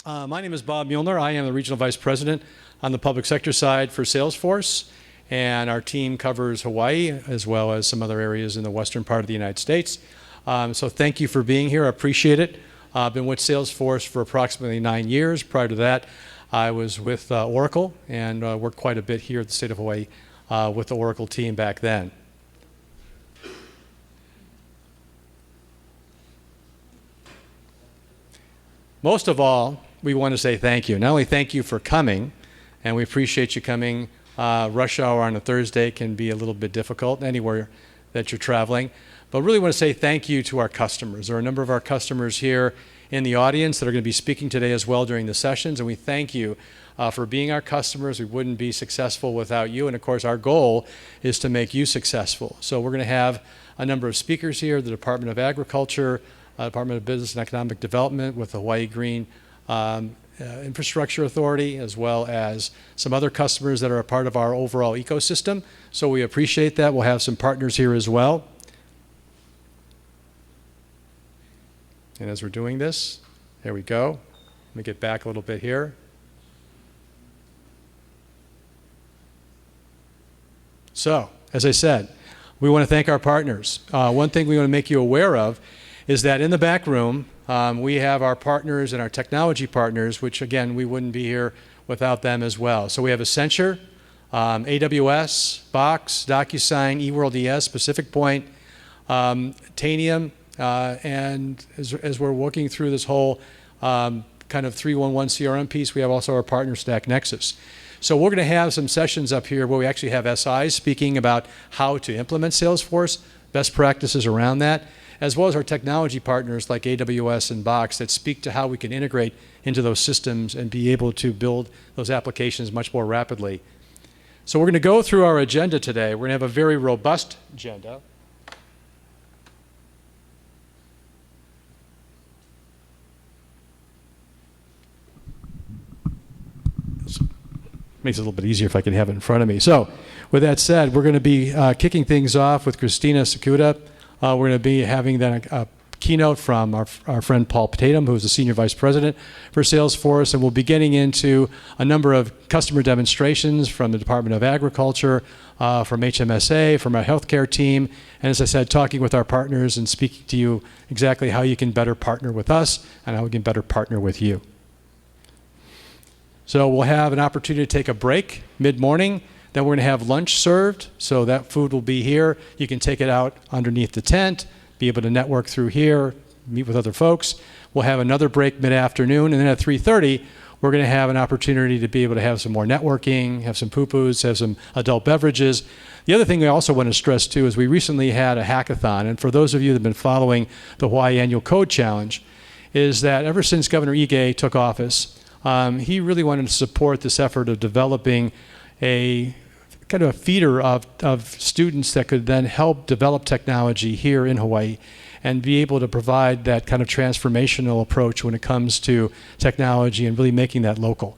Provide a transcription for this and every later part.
My name is Bob Mueller. I am the Regional Vice President on the public sector side for Salesforce, and our team covers Hawaii as well as some other areas in the western part of the United States. So thank you for being here. I appreciate it. I've been with Salesforce for approximately 9 years. Prior to that, I was with Oracle and worked quite a bit here at the state of Hawaii with the Oracle team back then. Most of all, we want to say thank you. Not only thank you for coming, and we appreciate you coming. Rush hour on a Thursday can be a little bit difficult anywhere that you're traveling, but really want to say thank you to our customers. There are a number of our customers here in the audience that are going to be speaking today as well during the sessions, and we thank you for being our customers. We wouldn't be successful without you, and of course our goal is to make you successful. So we're going to have a number of speakers here, the Department of Agriculture, Department of Business and Economic Development with the Hawaii Green Infrastructure Authority, as well as some other customers that are a part of our overall ecosystem. So we appreciate that. We'll have some partners here as well. And as we're doing this, there we go. Let me get back a little bit here. So, as I said, we want to thank our partners. One thing we want to make you aware of is that in the back room, we have our partners and our technology partners, which again, we wouldn't be here without them as well. So we have Accenture, AWS, Box, DocuSign, eWorld ES, Pacific Point, Tanium, and as we're working through this whole kind of 311 CRM piece, we have also our partner Stack Nexus. So we're going to have some sessions up here where we actually have SIs speaking about how to implement Salesforce, best practices around that, as well as our technology partners like AWS and Box that speak to how we can integrate into those systems and be able to build those applications much more rapidly. So we're going to go through our agenda today. We're going to have a very robust agenda. Makes it a little bit easier if I can have it in front of me. So with that said, we're going to be kicking things off with Christina Sakuda. We're going to be having then a keynote from our friend Paul Tatum, who's the Senior Vice President for Salesforce, and we'll be getting into a number of customer demonstrations from the Department of Agriculture, from HMSA, from our healthcare team, and as I said, talking with our partners and speaking to you exactly how you can better partner with us and how we can better partner with you. So we'll have an opportunity to take a break mid-morning. Then we're going to have lunch served, so that food will be here. You can take it out underneath the tent, be able to network through here, meet with other folks. We'll have another break mid-afternoon, and then at 3:30, we're going to have an opportunity to be able to have some more networking, have some poo-poos, have some adult beverages. The other thing I also want to stress, too, is we recently had a hackathon, and for those of you that have been following the Hawaii Annual Code Challenge, is that ever since Governor Ige took office, he really wanted to support this effort of developing a kind of a feeder of students that could then help develop technology here in Hawaii and be able to provide that kind of transformational approach when it comes to technology and really making that local.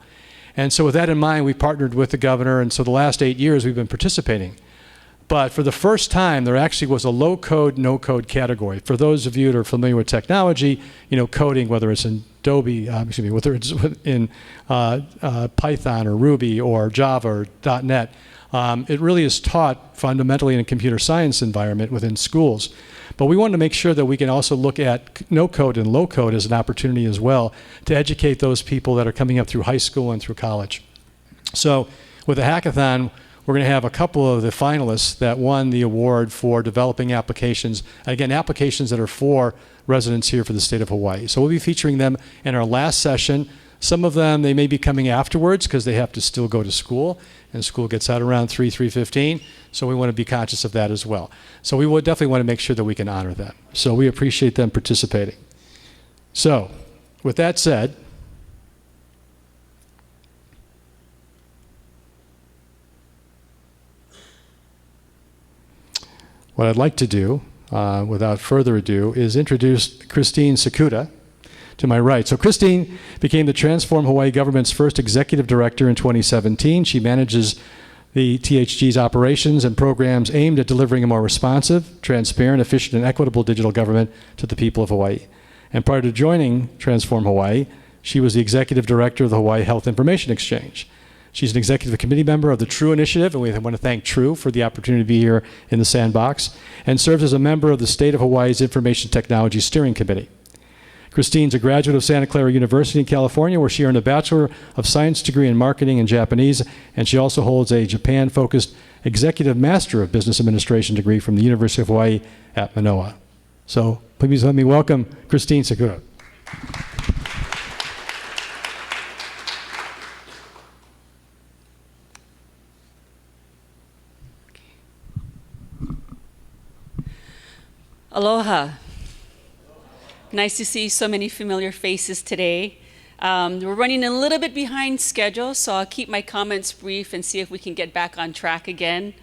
And so with that in mind, we partnered with the governor, and so the last 8 years we've been participating. But for the first time, there actually was a low-code, no-code category. For those of you that are familiar with technology, you know, coding, whether it's in Adobe, whether it's in Python or Ruby or Java or .NET, it really is taught fundamentally in a computer science environment within schools. But we wanted to make sure that we can also look at no-code and low-code as an opportunity as well to educate those people that are coming up through high school and through college. So with the hackathon, we're going to have a couple of the finalists that won the award for developing applications, again, applications that are for residents here for the state of Hawaii. So we'll be featuring them in our last session. Some of them, they may be coming afterwards because they have to still go to school, and school gets out around 3:15, so we want to be conscious of that as well. So we would definitely want to make sure that we can honor them. So we appreciate them participating. So with that said, what I'd like to do, without further ado, is introduce Christine Sakuda to my right. So Christine became the Transform Hawaii government's first executive director in 2017. She manages the THG's operations and programs aimed at delivering a more responsive, transparent, efficient, and equitable digital government to the people of Hawaii. And prior to joining Transform Hawaii, She was the executive director of the Hawaii Health Information Exchange. She's an executive committee member of the True Initiative, and we want to thank True for the opportunity to be here in the Sandbox, and serves as a member of the State of Hawaii's Information Technology Steering Committee. Christine's a graduate of Santa Clara University in California, where she earned a Bachelor of Science degree in Marketing and Japanese, and she also holds a Japan-focused Executive Master of Business Administration degree from the University of Hawaii at Manoa. So please let me welcome Christine Sakura. Aloha. Nice to see so many familiar faces today. We're running a little bit behind schedule, so I'll keep my comments brief and see if we can get back on track again.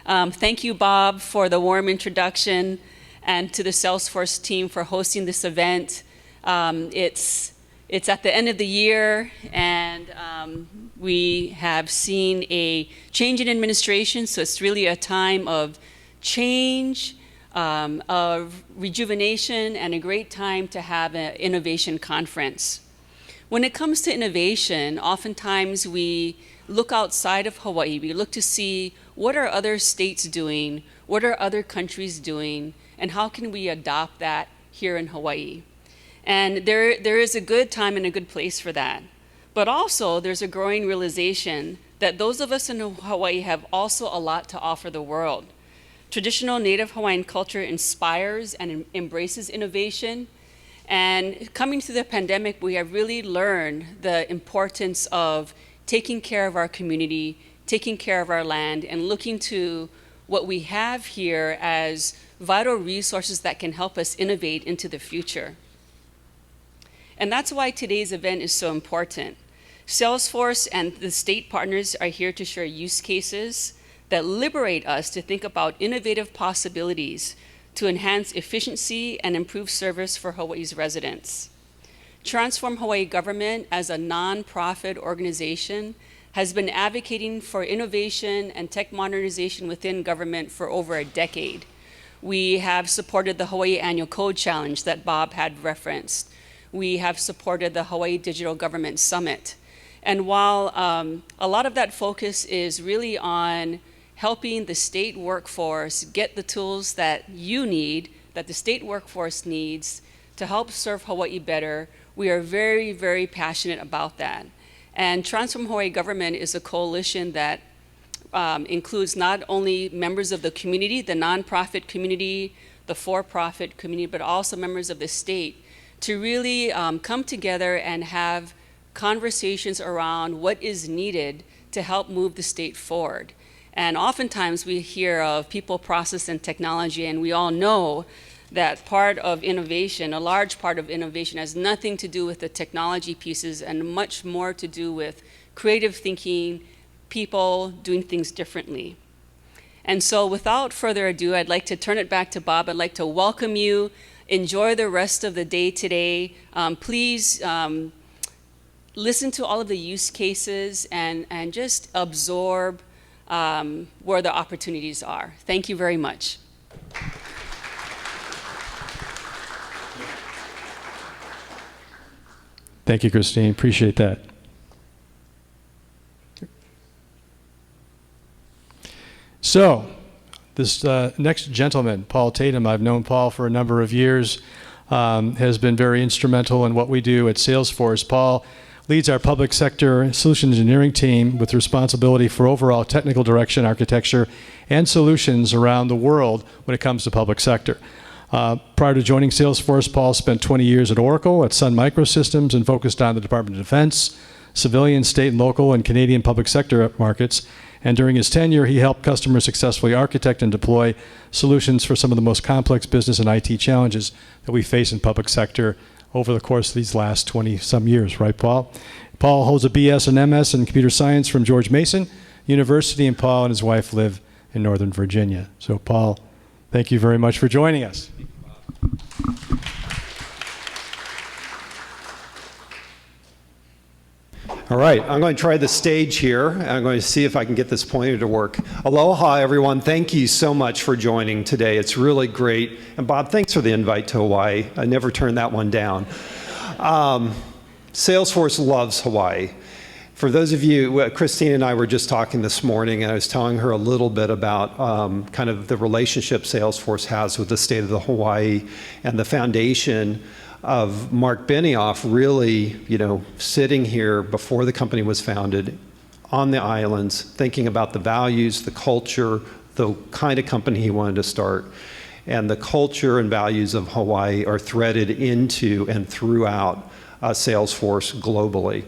Thank you, Bob, for the warm introduction, and to the Salesforce team for hosting this event. It's at the end of the year, and we have seen a change in administration, so it's really a time of change, of rejuvenation, and a great time to have an innovation conference. When it comes to innovation, oftentimes we look outside of Hawaii. We look to see what are other states doing, what are other countries doing, and how can we adopt that here in Hawaii. And there is a good time and a good place for that. But also there's a growing realization that those of us in Hawaii have also a lot to offer the world. Traditional Native Hawaiian culture inspires and embraces innovation. And coming through the pandemic, we have really learned the importance of taking care of our community, taking care of our land, and looking to what we have here as vital resources that can help us innovate into the future. And that's why today's event is so important. Salesforce and the state partners are here to share use cases that liberate us to think about innovative possibilities to enhance efficiency and improve service for Hawaii's residents. Transform Hawaii Government, as a nonprofit organization, has been advocating for innovation and tech modernization within government for over a decade. We have supported the Hawaii Annual Code Challenge that Bob had referenced. We have supported the Hawaii Digital Government Summit. And while a lot of that focus is really on helping the state workforce get the tools that you need, that the state workforce needs to help serve Hawaii better, we are very, very passionate about that. And Transform Hawaii Government is a coalition that includes not only members of the community, the nonprofit community, the for-profit community, but also members of the state to really come together and have conversations around what is needed to help move the state forward. And oftentimes we hear of people, process, and technology, and we all know that part of innovation, a large part of innovation, has nothing to do with the technology pieces and much more to do with creative thinking, people doing things differently. And so without further ado, I'd like to turn it back to Bob. I'd like to welcome you. Enjoy the rest of the day today. Please listen to all of the use cases and just absorb where the opportunities are. Thank you very much. Thank you, Christine. Appreciate that. So, this next gentleman, Paul Tatum, I've known Paul for a number of years, has been very instrumental in what we do at Salesforce. Paul leads our public sector solution engineering team with responsibility for overall technical direction, architecture, and solutions around the world when it comes to public sector. Prior to joining Salesforce, Paul spent 20 years at Oracle, at Sun Microsystems, and focused on the Department of Defense, civilian, state, and local, and Canadian public sector markets. And during his tenure, he helped customers successfully architect and deploy solutions for some of the most complex business and IT challenges that we face in public sector over the course of these last 20-some years, right, Paul? Paul holds a BS and MS in computer science from George Mason University, and Paul and his wife live in Northern Virginia. So, Paul, thank you very much for joining us. All right, I'm going to try the stage here. I'm going to see if I can get this pointer to work. Aloha, everyone. Thank you so much for joining today. It's really great. And Bob, thanks for the invite to Hawaii. I never turned that one down. Salesforce loves Hawaii. For those of you, Christine and I were just talking this morning, and I was telling her a little bit about kind of the relationship Salesforce has with the state of the Hawaii and the foundation of Mark Benioff really, sitting here before the company was founded on the islands, thinking about the values, the culture, the kind of company he wanted to start. And the culture and values of Hawaii are threaded into and throughout Salesforce globally.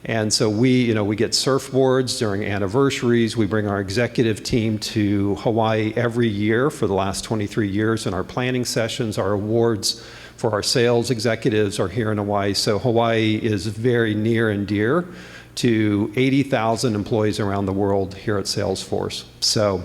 And so we get surfboards during anniversaries. We bring our executive team to Hawaii every year for the last 23 years in our planning sessions. Our awards for our sales executives are here in Hawaii. So Hawaii is very near and dear to 80,000 employees around the world here at Salesforce. So,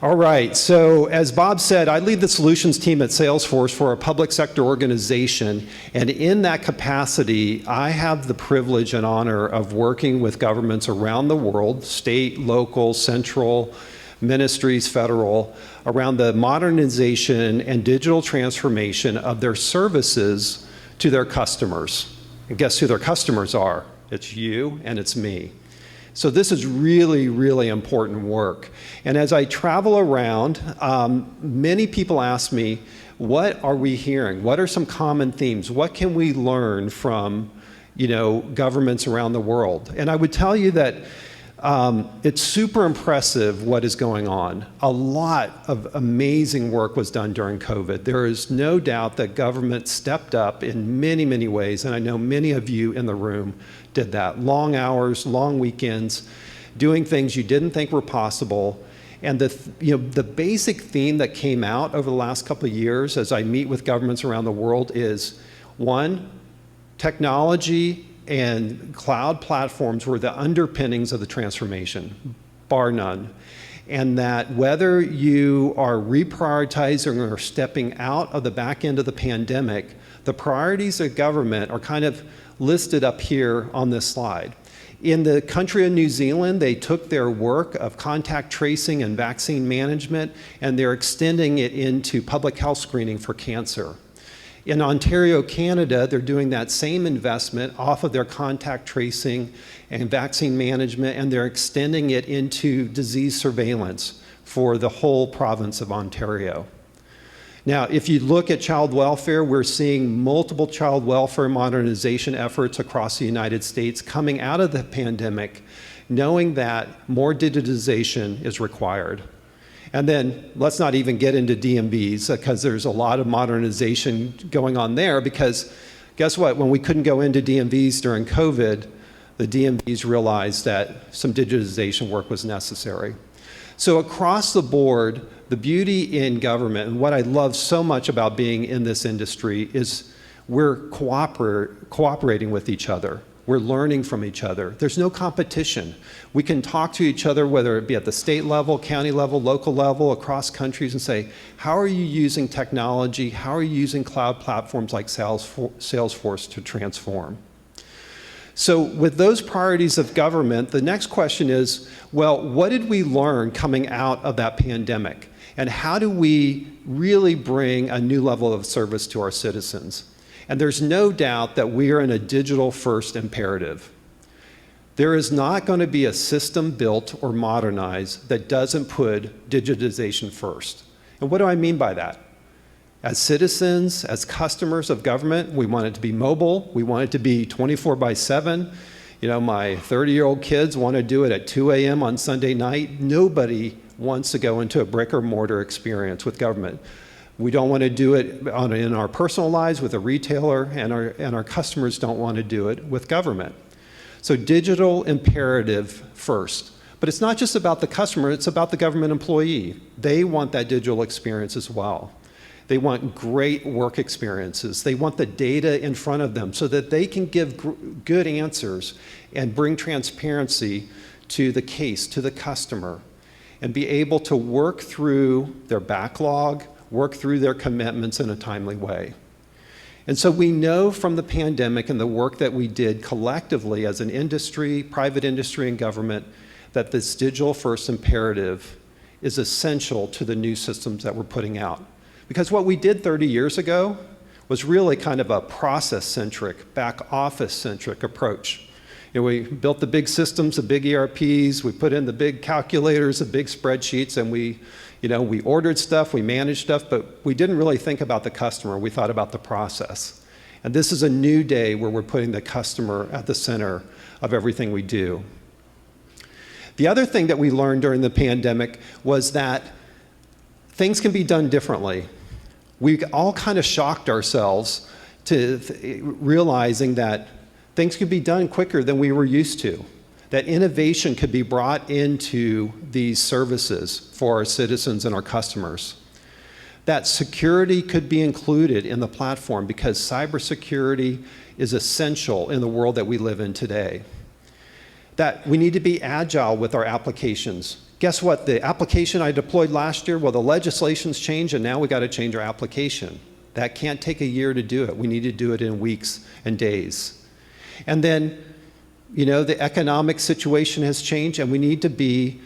all right, so as Bob said, I lead the solutions team at Salesforce for a public sector organization, and in that capacity, I have the privilege and honor of working with governments around the world, state, local, central, ministries, federal, around the modernization and digital transformation of their services to their customers. And guess who their customers are? It's you and it's me. So this is really, really important work. And as I travel around, many people ask me, what are we hearing? What are some common themes? What can we learn from, governments around the world? And I would tell you that it's super impressive what is going on. A lot of amazing work was done during COVID. There is no doubt that government stepped up in many, many ways, and I know many of you in the room did that. Long hours, long weekends, doing things you didn't think were possible. And the basic theme that came out over the last couple of years as I meet with governments around the world is, one, technology and cloud platforms were the underpinnings of the transformation, bar none. And that whether you are reprioritizing or stepping out of the back end of the pandemic, the priorities of government are kind of listed up here on this slide. In the country of New Zealand, they took their work of contact tracing and vaccine management, and they're extending it into public health screening for cancer. In Ontario, Canada, they're doing that same investment off of their contact tracing and vaccine management, and they're extending it into disease surveillance for the whole province of Ontario. Now, if you look at child welfare, we're seeing multiple child welfare modernization efforts across the United States coming out of the pandemic, knowing that more digitization is required. And then let's not even get into DMVs because there's a lot of modernization going on there, because guess what? When we couldn't go into DMVs during COVID, the DMVs realized that some digitization work was necessary. So across the board, the beauty in government, and what I love so much about being in this industry, is we're cooperating with each other. We're learning from each other. There's no competition. We can talk to each other, whether it be at the state level, county level, local level, across countries, and say, how are you using technology? How are you using cloud platforms like Salesforce to transform? So with those priorities of government, the next question is, well, what did we learn coming out of that pandemic? And how do we really bring a new level of service to our citizens? And there's no doubt that we are in a digital-first imperative. There is not going to be a system built or modernized that doesn't put digitization first. And what do I mean by that? As citizens, as customers of government, we want it to be mobile. We want it to be 24/7. My 30-year-old kids want to do it at 2 a.m. on Sunday night. Nobody wants to go into a brick or mortar experience with government. We don't want to do it in our personal lives with a retailer, and our customers don't want to do it with government. So digital imperative first. But it's not just about the customer, it's about the government employee. They want that digital experience as well. They want great work experiences. They want the data in front of them so that they can give good answers and bring transparency to the case, to the customer, and be able to work through their backlog, work through their commitments in a timely way. And so we know from the pandemic and the work that we did collectively as an industry, private industry and government, that this digital first imperative is essential to the new systems that we're putting out. Because what we did 30 years ago was really kind of a process-centric, back-office-centric approach. We built the big systems, the big ERPs, we put in the big calculators, the big spreadsheets, and we ordered stuff, we managed stuff, but we didn't really think about the customer. We thought about the process. And this is a new day where we're putting the customer at the center of everything we do. The other thing that we learned during the pandemic was that things can be done differently. We all kind of shocked ourselves to realizing that things could be done quicker than we were used to, that innovation could be brought into these services for our citizens and our customers, that security could be included in the platform because cybersecurity is essential in the world that we live in today, that we need to be agile with our applications. Guess what? The application I deployed last year, well, the legislation's changed and now we got to change our application. That can't take a year to do it. We need to do it in weeks and days. And then, the economic situation has changed and we need to be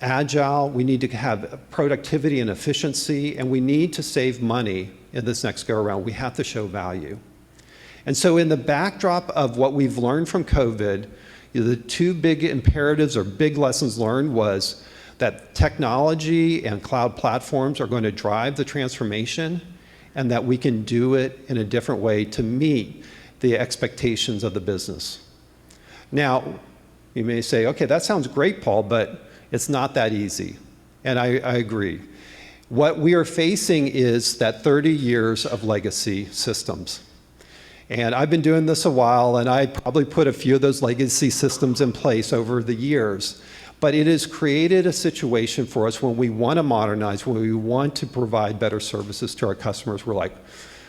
agile. We need to have productivity and efficiency, and we need to save money in this next go around. We have to show value. And so in the backdrop of what we've learned from COVID, the two big imperatives or big lessons learned was that technology and cloud platforms are going to drive the transformation and that we can do it in a different way to meet the expectations of the business. Now, you may say, okay, that sounds great, Paul, but it's not that easy. And I agree. What we are facing is that 30 years of legacy systems. And I've been doing this a while, and I probably put a few of those legacy systems in place over the years. But it has created a situation for us when we want to modernize, when we want to provide better services to our customers. We're like,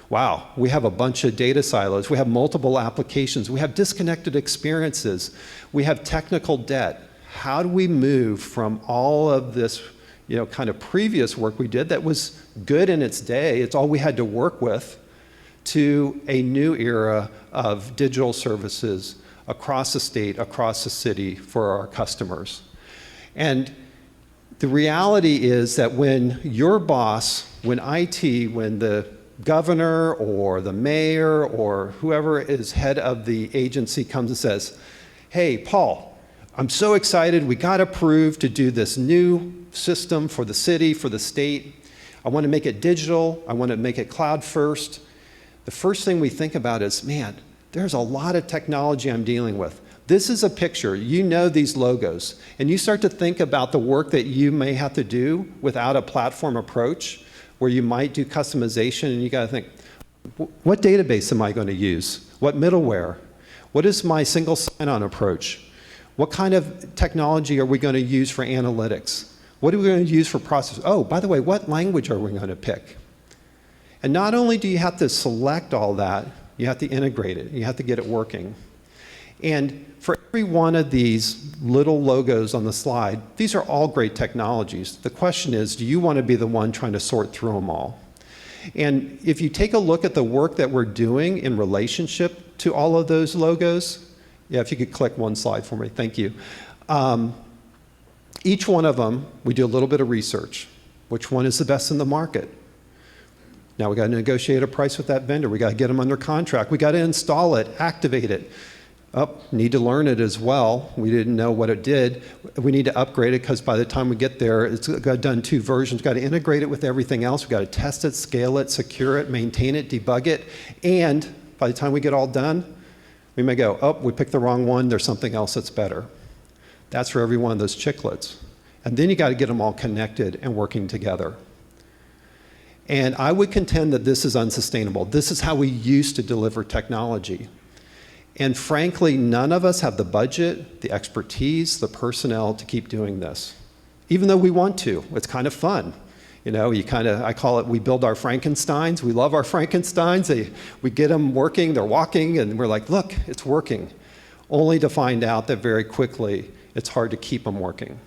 wow, we have a bunch of data silos. We have multiple applications. We have disconnected experiences. We have technical debt. How do we move from all of this, kind of previous work we did that was good in its day, it's all we had to work with, to a new era of digital services across the state, across the city for our customers? And the reality is that when your boss, when IT, when the governor or the mayor or whoever is head of the agency comes and says, hey, Paul, I'm so excited, we got approved to do this new system for the city, for the state. I want to make it digital, I want to make it cloud first. The first thing we think about is, man, there's a lot of technology I'm dealing with. This is a picture, these logos, and you start to think about the work that you may have to do without a platform approach, where you might do customization, and you got to think, what database am I going to use? What middleware? What is my single sign-on approach? What kind of technology are we going to use for analytics? What are we going to use for process? Oh, by the way, what language are we going to pick? And not only do you have to select all that, you have to integrate it. You have to get it working. And for every one of these little logos on the slide, these are all great technologies. The question is, do you want to be the one trying to sort through them all? And if you take a look at the work that we're doing in relationship to all of those logos, if you could click one slide for me, thank you. Each one of them, we do a little bit of research. Which one is the best in the market? Now we got to negotiate a price with that vendor. We got to get them under contract. We got to install it, activate it. Need to learn it as well. We didn't know what it did. We need to upgrade it because by the time we get there, it's got done 2 versions. We've got to integrate it with everything else. We've got to test it, scale it, secure it, maintain it, debug it. And by the time we get all done, we may go, we picked the wrong one. There's something else that's better. That's for every one of those chiclets. And then you got to get them all connected and working together. And I would contend that this is unsustainable. This is how we used to deliver technology. And frankly, none of us have the budget, the expertise, the personnel to keep doing this. Even though we want to, it's kind of fun. I call it, we build our Frankensteins. We love our Frankensteins. We get them working, they're walking, and we're like, look, it's working. Only to find out that very quickly, it's hard to keep them working.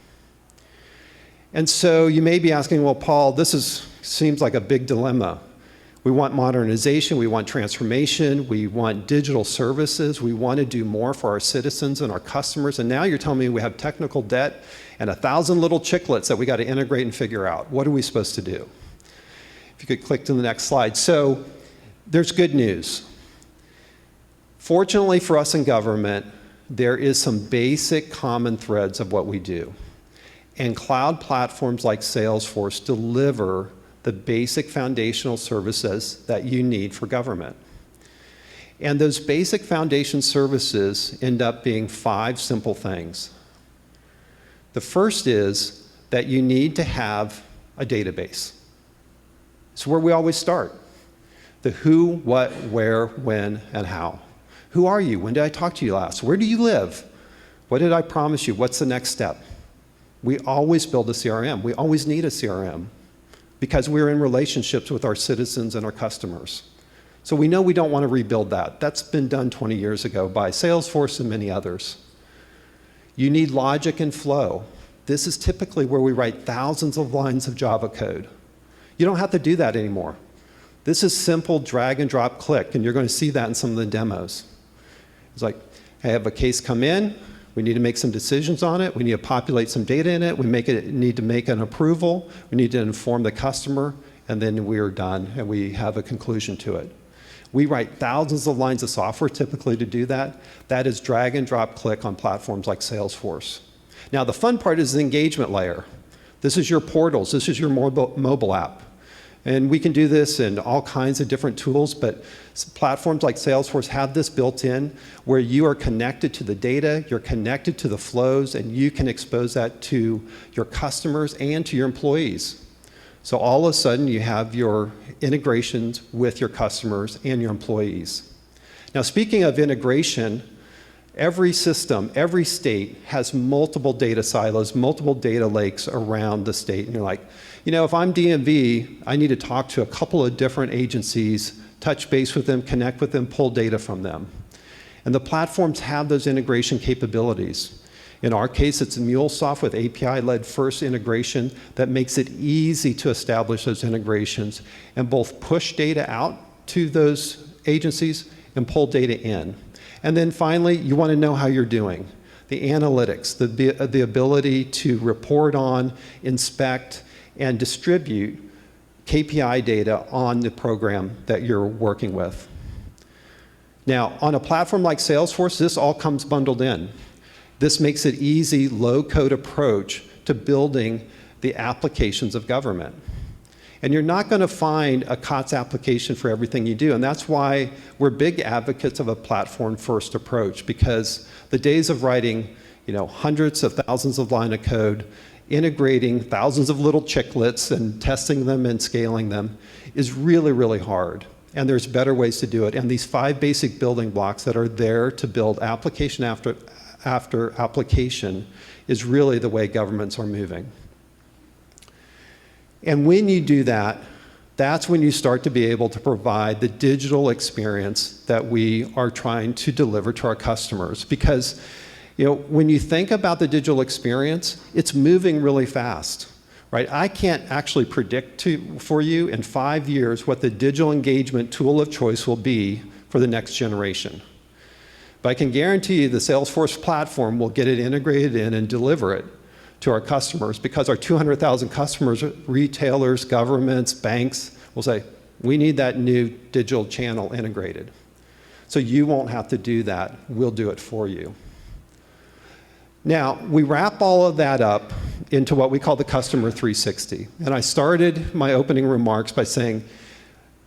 And so you may be asking, well, Paul, seems like a big dilemma. We want modernization, we want transformation, we want digital services, we want to do more for our citizens and our customers, and now you're telling me we have technical debt and 1,000 little chiclets that we got to integrate and figure out. What are we supposed to do? If you could click to the next slide. So There's good news. Fortunately for us in government, there is some basic common threads of what we do. And cloud platforms like Salesforce deliver the basic foundational services that you need for government. And those basic foundation services end up being 5 simple things. The first is that you need to have a database. It's where we always start. The who, what, where, when, and how. Who are you? When did I talk to you last? Where do you live? What did I promise you? What's the next step? We always build a CRM. We always need a CRM because we're in relationships with our citizens and our customers. So we know we don't want to rebuild that. That's been done 20 years ago by Salesforce and many others. You need logic and flow. This is typically where we write thousands of lines of Java code. You don't have to do that anymore. This is simple drag and drop click, and you're going to see that in some of the demos. It's like, I have a case come in, we need to make some decisions on it, we need to populate some data in it, we need to make an approval, we need to inform the customer, and then we are done, and we have a conclusion to it. We write thousands of lines of software typically to do that. That is drag and drop click on platforms like Salesforce. Now the fun part is the engagement layer. This is your portals, this is your mobile app. And we can do this in all kinds of different tools, but platforms like Salesforce have this built in where you are connected to the data, you're connected to the flows, and you can expose that to your customers and to your employees. So all of a sudden you have your integrations with your customers and your employees. Now speaking of integration, every system, every state has multiple data silos, multiple data lakes around the state, and you're like, you know, if I'm DMV, I need to talk to a couple of different agencies, touch base with them, connect with them, pull data from them. And the platforms have those integration capabilities. In our case, it's MuleSoft with API-led first integration that makes it easy to establish those integrations and both push data out to those agencies and pull data in. And then finally, you want to know how you're doing. The analytics, the ability to report on, inspect, and distribute KPI data on the program that you're working with. Now, on a platform like Salesforce, this all comes bundled in. This makes it easy, low-code approach to building the applications of government. And you're not going to find a COTS application for everything you do, and that's why we're big advocates of a platform-first approach, because the days of writing, you know, hundreds of thousands of lines of code, integrating thousands of little chiclets and testing them and scaling them is really, really hard. And there's better ways to do it. And these 5 basic building blocks that are there to build application after application is really the way governments are moving. And when you do that, that's when you start to be able to provide the digital experience that we are trying to deliver to our customers. Because you know, when you think about the digital experience, it's moving really fast, right? I can't actually predict for you in 5 years what the digital engagement tool of choice will be for the next generation. But I can guarantee you the Salesforce platform will get it integrated in and deliver it to our customers, because our 200,000 customers, retailers, governments, banks, will say, we need that new digital channel integrated. So you won't have to do that. We'll do it for you. Now, we wrap all of that up into what we call the Customer 360. And I started my opening remarks by saying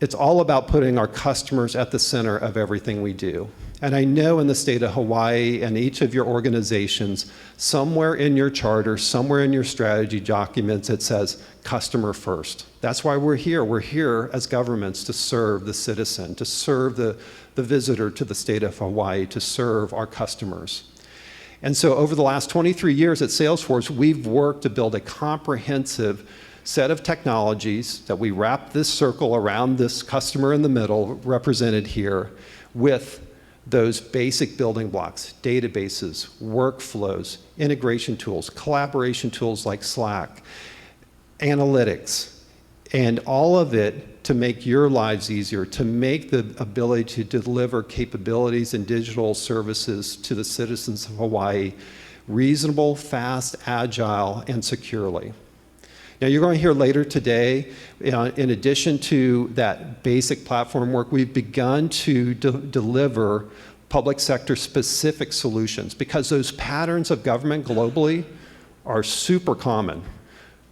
it's all about putting our customers at the center of everything we do. And I know in the state of Hawaii and each of your organizations, somewhere in your charter, somewhere in your strategy documents, it says customer first. That's why we're here. We're here as governments to serve the citizen, to serve the visitor to the state of Hawaii, to serve our customers. And so over the last 23 years at Salesforce, we've worked to build a comprehensive set of technologies that we wrap this circle around this customer in the middle, represented here, with those basic building blocks: databases, workflows, integration tools, collaboration tools like Slack, analytics, and all of it to make your lives easier, to make the ability to deliver capabilities and digital services to the citizens of Hawaii reasonable, fast, agile, and securely. Now, you're going to hear later today, in addition to that basic platform work, we've begun to deliver public sector specific solutions because those patterns of government globally are super common.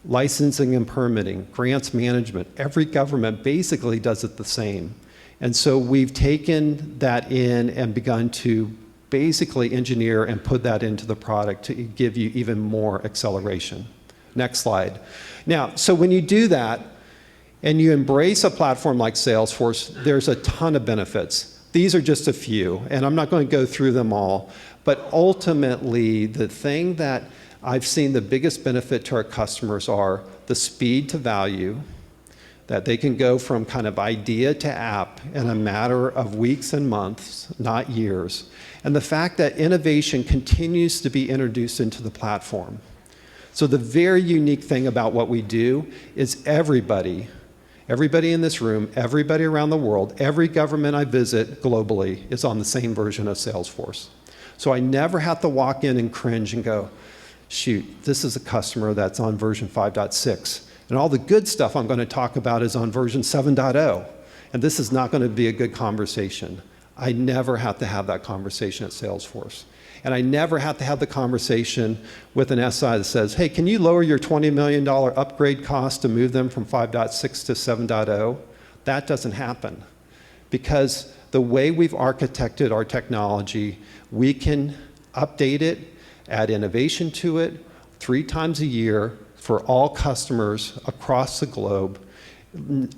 Licensing and permitting, grants management, every government basically does it the same. And so we've taken that in and begun to basically engineer and put that into the product to give you even more acceleration. Next slide. Now, so when you do that and you embrace a platform like Salesforce, there's a ton of benefits. These are just a few, and I'm not going to go through them all, but ultimately the thing that I've seen the biggest benefit to our customers are the speed to value, that they can go from kind of idea to app in a matter of weeks and months, not years, and the fact that innovation continues to be introduced into the platform. So the very unique thing about what we do is everybody in this room, everybody around the world, every government I visit globally is on the same version of Salesforce. So I never have to walk in and cringe and go, shoot, this is a customer that's on version 5.6. And all the good stuff I'm going to talk about is on version 7.0. And this is not going to be a good conversation. I never have to have that conversation at Salesforce. And I never have to have the conversation with an SI that says, hey, can you lower your $20 million upgrade cost to move them from 5.6 to 7.0? That doesn't happen. Because the way we've architected our technology, we can update it, add innovation to it 3 times a year for all customers across the globe,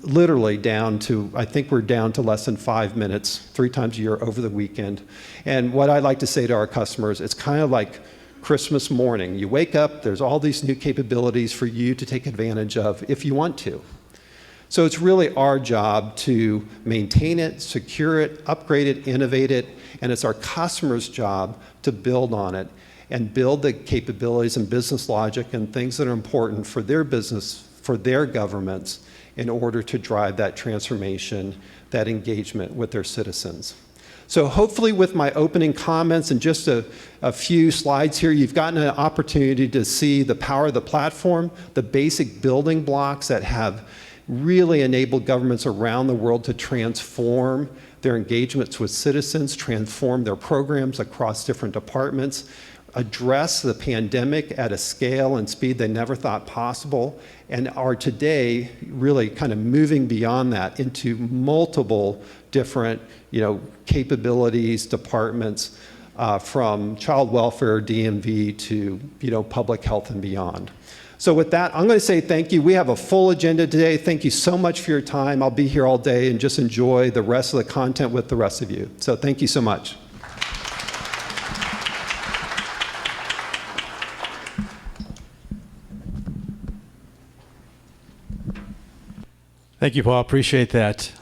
literally down to, I think we're down to less than 5 minutes, 3 times a year over the weekend. And what I like to say to our customers, it's kind of like Christmas morning. You wake up, there's all these new capabilities for you to take advantage of if you want to. So it's really our job to maintain it, secure it, upgrade it, innovate it, and it's our customers' job to build on it and build the capabilities and business logic and things that are important for their business, for their governments, in order to drive that transformation, that engagement with their citizens. So hopefully with my opening comments and just a few slides here, you've gotten an opportunity to see the power of the platform, the basic building blocks that have really enabled governments around the world to transform their engagements with citizens, transform their programs across different departments, address the pandemic at a scale and speed they never thought possible, and are today really kind of moving beyond that into multiple different, capabilities, departments, from child welfare, DMV to, public health and beyond. So with that, I'm going to say thank you. We have a full agenda today. Thank you so much for your time. I'll be here all day and just enjoy the rest of the content with the rest of you. So thank you so much. Thank you, Paul. Appreciate that.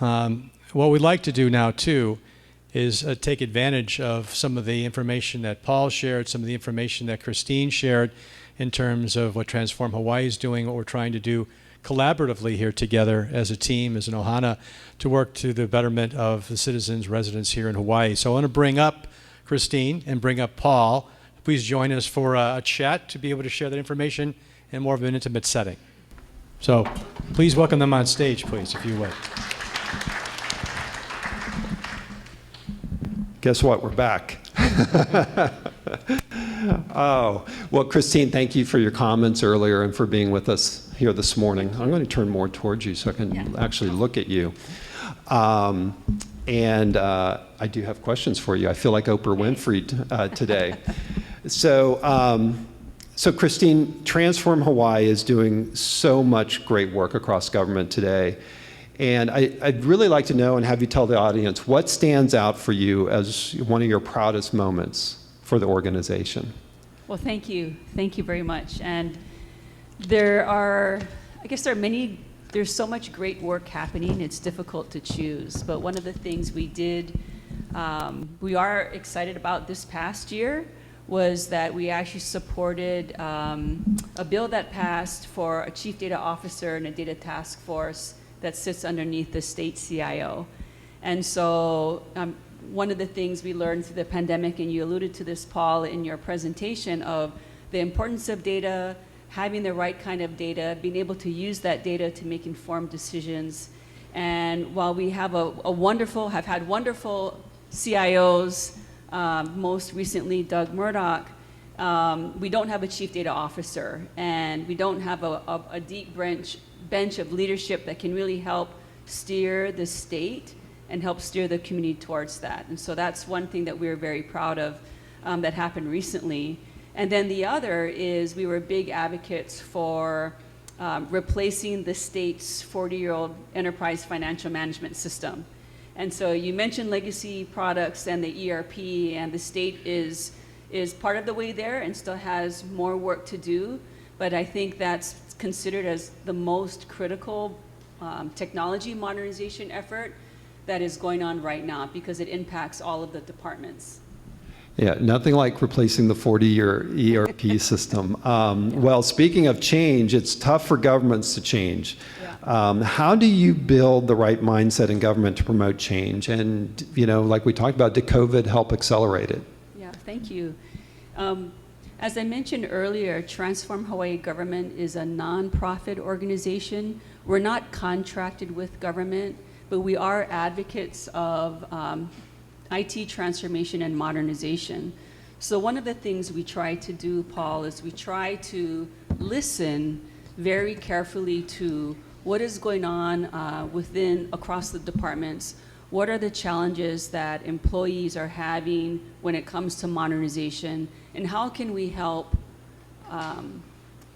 What we'd like to do now, too, is take advantage of some of the information that Paul shared, some of the information that Christine shared in terms of what Transform Hawaii is doing, what we're trying to do collaboratively here together as a team, as an Ohana, to work to the betterment of the citizens, residents here in Hawaii. So I want to bring up Christine and bring up Paul. Please join us for a chat to be able to share that information in more of an intimate setting. So please welcome them on stage, please, if you would. Guess what? We're back. Oh, well, Christine, thank you for your comments earlier and for being with us here this morning. I'm going to turn more towards you so I can actually look at you. And I do have questions for you. I feel like Oprah Winfrey today. So Christine, Transform Hawaii is doing so much great work across government today. And I'd really like to know and have you tell the audience what stands out for you as one of your proudest moments for the organization. Well, thank you. Thank you very much. And there's so much great work happening, it's difficult to choose. But one of the things we did, we are excited about this past year, was that we actually supported a bill that passed for a chief data officer and a data task force that sits underneath the state CIO. And so one of the things we learned through the pandemic, and you alluded to this, Paul, in your presentation, of the importance of data, having the right kind of data, being able to use that data to make informed decisions. And while we have have had wonderful CIOs, most recently Doug Murdoch, we don't have a chief data officer, and we don't have a deep bench of leadership that can really help steer the state and help steer the community towards that. And so that's one thing that we're very proud of that happened recently. And then the other is we were big advocates for replacing the state's 40-year-old enterprise financial management system. And so you mentioned legacy products and the ERP, and the state is part of the way there and still has more work to do. But I think that's considered as the most critical technology modernization effort that is going on right now, because it impacts all of the departments. Yeah, nothing like replacing the 40-year ERP system. Well, speaking of change, it's tough for governments to change. Yeah. How do you build the right mindset in government to promote change? And, like we talked about, did COVID help accelerate it? Yeah, thank you. As I mentioned earlier, Transform Hawaii Government is a nonprofit organization. We're not contracted with government, but we are advocates of IT transformation and modernization. So one of the things we try to do, Paul, is we try to listen very carefully to what is going on across the departments. What are the challenges that employees are having when it comes to modernization, and how can we help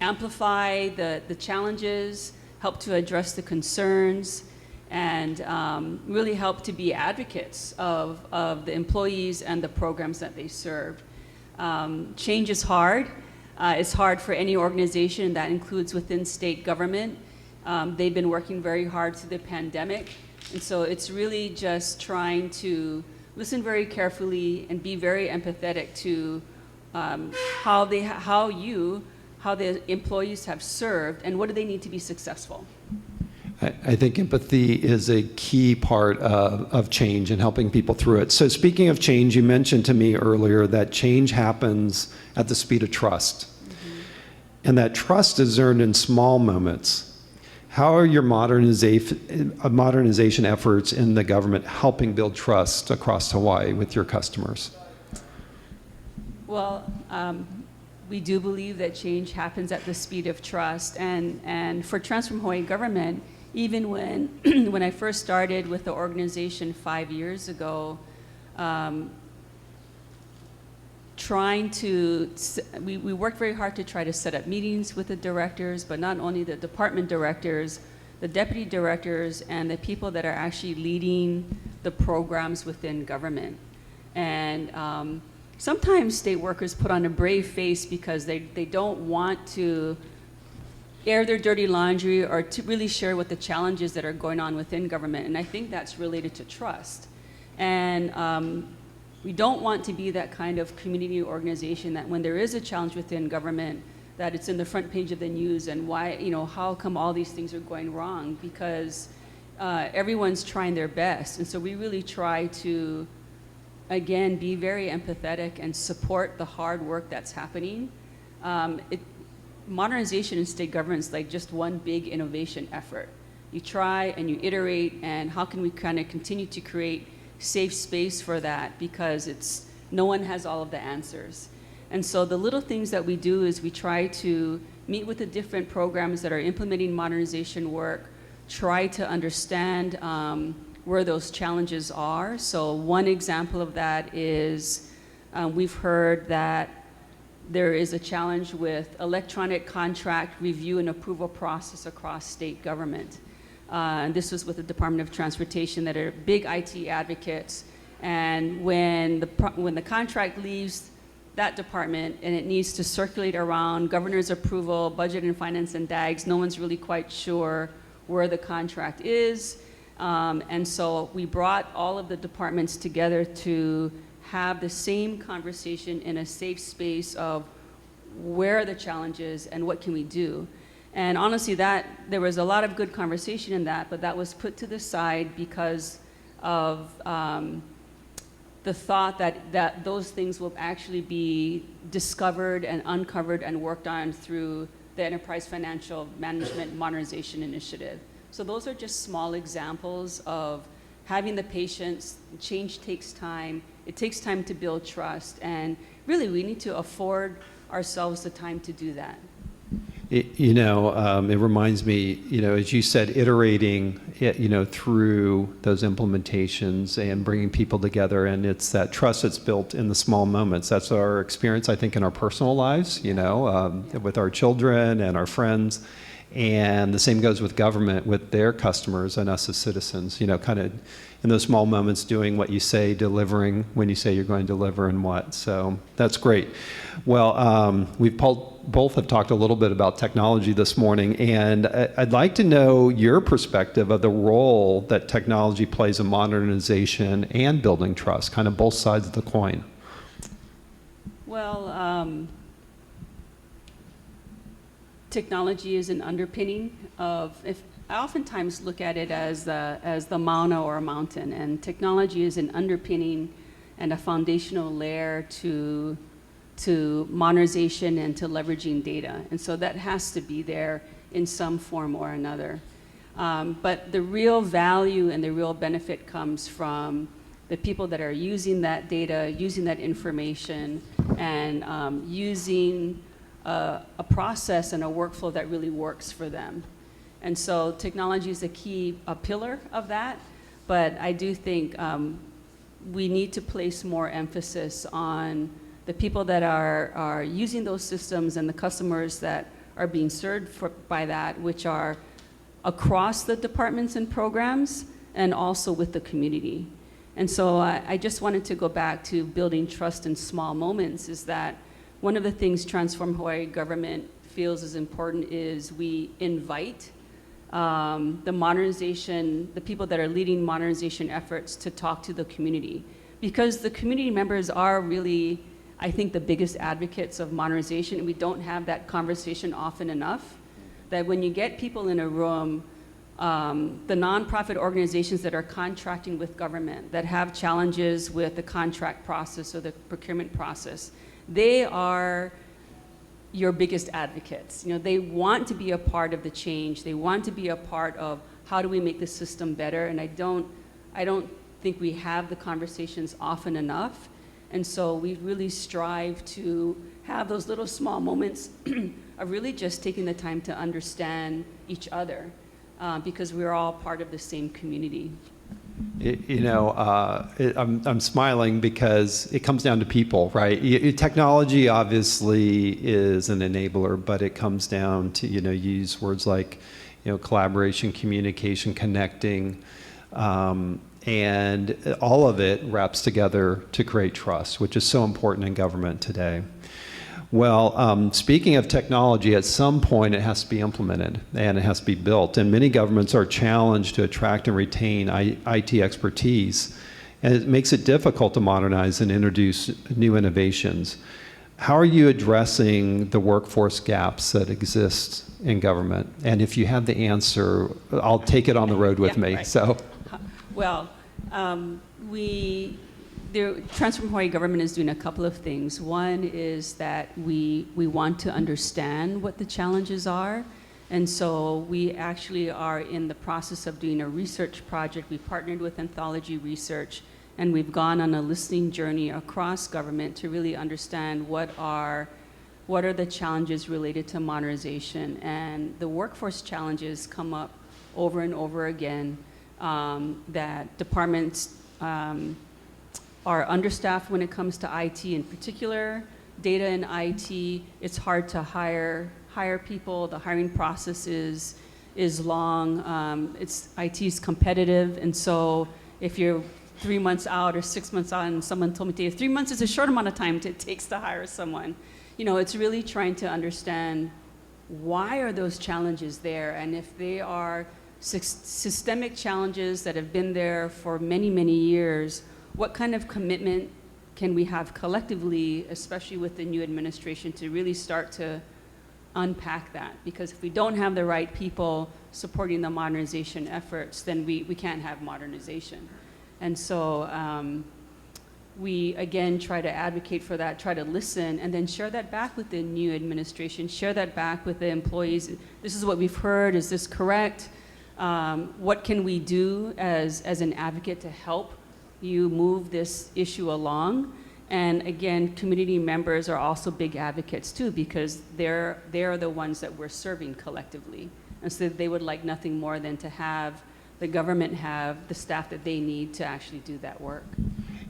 amplify the challenges, help to address the concerns, and really help to be advocates of the employees and the programs that they serve. Change is hard. It's hard for any organization, that includes within state government. They've been working very hard through the pandemic. And so it's really just trying to listen very carefully and be very empathetic to how the employees have served and what do they need to be successful. I think empathy is a key part of change and helping people through it. So speaking of change, you mentioned to me earlier that change happens at the speed of trust. Mm-hmm. And that trust is earned in small moments. How are your modernization efforts in the government helping build trust across Hawaii with your customers? Well, we do believe that change happens at the speed of trust. And for Transform Hawaii Government, even when I first started with the organization 5 years ago, we worked very hard to try to set up meetings with the directors, but not only the department directors, the deputy directors, and the people that are actually leading the programs within government. And sometimes state workers put on a brave face because they don't want to air their dirty laundry or to really share what the challenges that are going on within government. And I think that's related to trust. And we don't want to be that kind of community organization that when there is a challenge within government, that it's in the front page of the news and why, how come all these things are going wrong? Because everyone's trying their best. And so we really try to, again, be very empathetic and support the hard work that's happening. Modernization in state government is like just one big innovation effort. You try and you iterate, and how can we kind of continue to create safe space for that, because no one has all of the answers. And so the little things that we do is we try to meet with the different programs that are implementing modernization work, try to understand where those challenges are. So one example of that is we've heard that there is a challenge with electronic contract review and approval process across state government. And this was with the Department of Transportation, that are big IT advocates. And when the contract leaves that department and it needs to circulate around governor's approval, budget and finance and DAGs, no one's really quite sure where the contract is. And so we brought all of the departments together to have the same conversation in a safe space of where are the challenges and what can we do. And honestly, there was a lot of good conversation in that, but that was put to the side because of the thought that those things will actually be discovered and uncovered and worked on through the Enterprise Financial Management Modernization Initiative. So those are just small examples of having the patience. Change takes time. It takes time to build trust, and really we need to afford ourselves the time to do that. It reminds me, as you said, iterating, through those implementations and bringing people together, and it's that trust that's built in the small moments. That's our experience, I think, in our personal lives, with our children and our friends, and the same goes with government, with their customers and us as citizens, kind of in those small moments doing what you say, delivering when you say you're going to deliver and what. So that's great. Well, we've both have talked a little bit about technology this morning, and I'd like to know your perspective of the role that technology plays in modernization and building trust, kind of both sides of the coin. Well, technology is an underpinning of, I oftentimes look at it as the mauna or a mountain, and technology is an underpinning and a foundational layer to modernization and to leveraging data. And so that has to be there in some form or another. But the real value and the real benefit comes from the people that are using that data, using that information, and using a process and a workflow that really works for them. And so technology is a pillar of that, but I do think we need to place more emphasis on the people that are using those systems and the customers that are being served by that, which are across the departments and programs and also with the community. And so I just wanted to go back to building trust in small moments, is that one of the things Transform Hawaii government feels is important is we invite the people that are leading modernization efforts to talk to the community. Because the community members are really, I think, the biggest advocates of modernization, and we don't have that conversation often enough. That when you get people in a room, the nonprofit organizations that are contracting with government, that have challenges with the contract process or the procurement process, they are your biggest advocates. They want to be a part of the change. They want to be a part of how do we make the system better, and I don't think we have the conversations often enough. And so we really strive to have those little small moments of really just taking the time to understand each other, because we're all part of the same community. I'm smiling because it comes down to people, right? Technology obviously is an enabler, but it comes down to, use words like, collaboration, communication, connecting, and all of it wraps together to create trust, which is so important in government today. Well, speaking of technology, at some point it has to be implemented and it has to be built. And many governments are challenged to attract and retain IT expertise. And it makes it difficult to modernize and introduce new innovations. How are you addressing the workforce gaps that exist in government? And if you have the answer, I'll take it on the road with me. Right. So, well, the Transform Hawaii government is doing a couple of things. One is that we want to understand what the challenges are. And so we actually are in the process of doing a research project. We partnered with Anthology Research, and we've gone on a listening journey across government to really understand what are the challenges related to modernization. And the workforce challenges come up over and over again, that departments are understaffed when it comes to IT in particular. Data and IT, it's hard to hire people. The hiring process is long. IT is competitive, and so if you're 3 months out or 6 months out, and someone told me today 3 months is a short amount of time it takes to hire someone. It's really trying to understand why are those challenges there, and if they are systemic challenges that have been there for many, many years, what kind of commitment can we have collectively, especially with the new administration, to really start to unpack that? Because if we don't have the right people supporting the modernization efforts, then we can't have modernization. And so we again try to advocate for that, try to listen, and then share that back with the new administration, share that back with the employees. This is what we've heard, is this correct? What can we do as an advocate to help you move this issue along? And again, community members are also big advocates too, because they're the ones that we're serving collectively. And so they would like nothing more than to have the government have the staff that they need to actually do that work.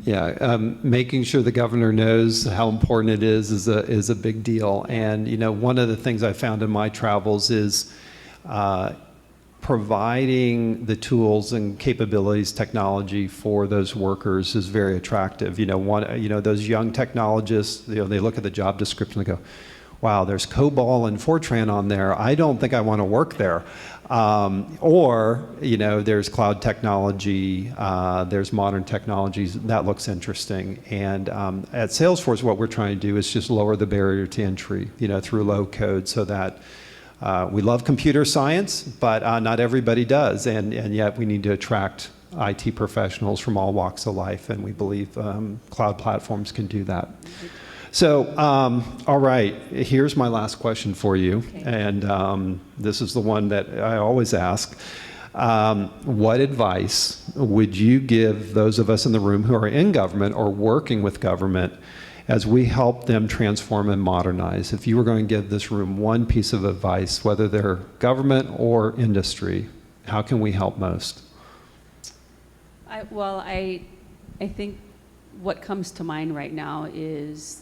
Yeah, making sure the governor knows how important it is a big deal. And, you know, one of the things I found in my travels is providing the tools and capabilities, technology for those workers is very attractive. You know, those young technologists, you know, they look at the job description and go, wow, there's COBOL and Fortran on there. I don't think I want to work there. Or, you know, there's cloud technology, there's modern technologies. That looks interesting. And at Salesforce, what we're trying to do is just lower the barrier to entry, you know, through low code, so that we love computer science, but not everybody does. And yet we need to attract IT professionals from all walks of life. And we believe cloud platforms can do that. So, all right, here's my last question for you. Okay. And this is the one that I always ask. What advice would you give those of us in the room who are in government or working with government as we help them transform and modernize? If you were going to give this room one piece of advice, whether they're government or industry, how can we help most? I think what comes to mind right now is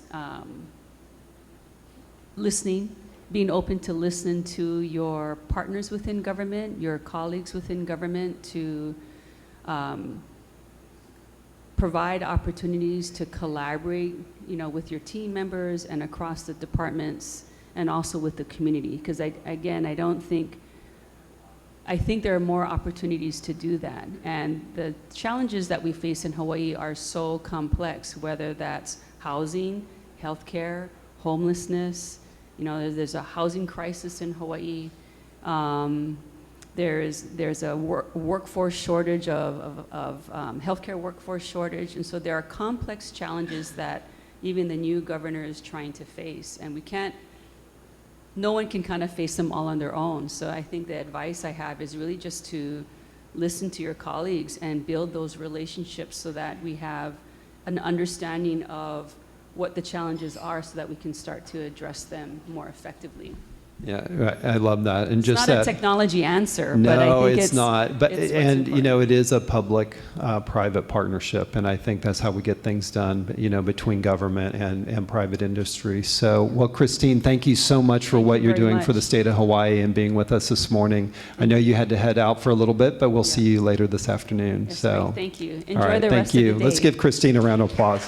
listening, being open to listen to your partners within government, your colleagues within government, to provide opportunities to collaborate, you know, with your team members and across the departments, and also with the community. Because I think there are more opportunities to do that. And the challenges that we face in Hawaii are so complex, whether that's housing, healthcare, homelessness. You know, there's a housing crisis in Hawaii. There's a workforce shortage of healthcare workforce shortage. And so there are complex challenges that even the new governor is trying to face. And no one can kind of face them all on their own. So I think the advice I have is really just to listen to your colleagues and build those relationships so that we have an understanding of what the challenges are, so that we can start to address them more effectively. Yeah, I love that. And it's just not a technology answer, no, but I think it's not. But it's you know, it is a public-private partnership, and I think that's how we get things done. You know, between government and private industry. So, well, Christine, thank you so much for what you're doing for the state of Hawaii and being with us this morning. I know you had to head out for a little bit, but we'll see you later this afternoon. Yes, so, great. Thank you. Enjoy all right, the rest of the day. Let's give Christine a round of applause.